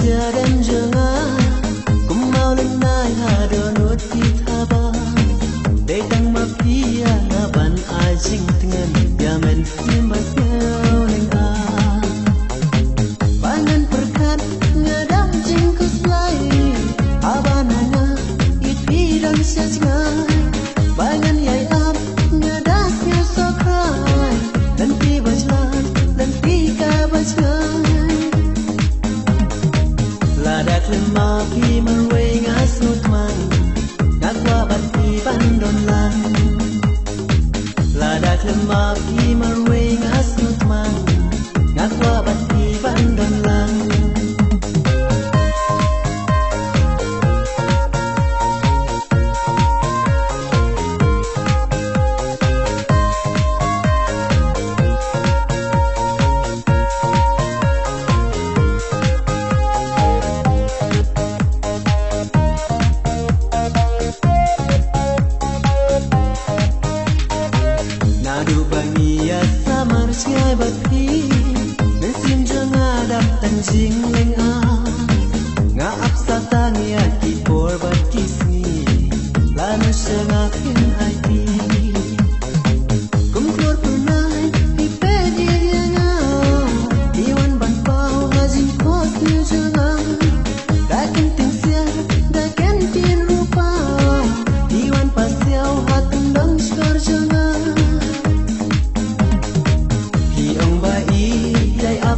sia dan jangan ku mau lenai hadonut kita bang datang mafia ngaban ajing dengan yamen simbas ngeleng bangan perkat ngadang jingkus lai abanana ipi dan siasngai bangan yai ab ngadas nyusokrai dan pi bajlan dan pi ka bajlan ladak lemah pi marway ngasut man ngakwa bat pi bandon lan ladak lemah pi marway ngasut man ngakwa bat pi bandon lan Nadu bangia samar siai bati Mesim jangan datang jing leng Nga apsa tangya ki por bati sni Lana sengakin hati Kumkur punai di pedi nga Iwan ban pau ngajin kos ni jangan Dakin ting siar, dakin tin rupa Iwan pasiau hatun dong skor jangan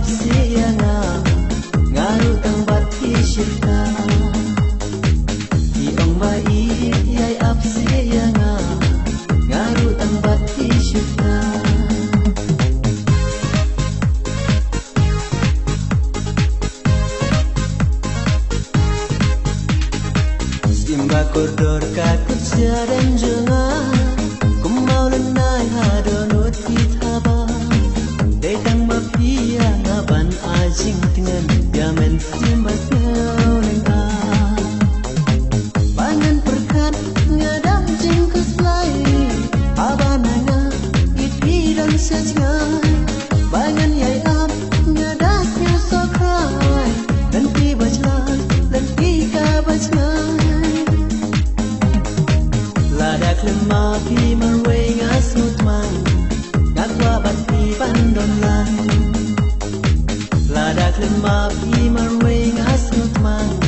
Siana ngaru tang bati syirka Iong bai yai ap siana ngaru tang bati syirka Simba koridor kakut sia dan jangan ku mau lenai hadonut kita bang datang mafia ngaban ajing dengan yamen simbas ngeleng bangan perkat ngadang jingkus lai abanana ipi dan siasngai bangan yai ab ngadas nyusokrai dan pi bajlan dan pi ka bajlan ladak lemah pi marway ngasut man ngakwa bat pi bandon lan ladak lemah pi marway ngasut man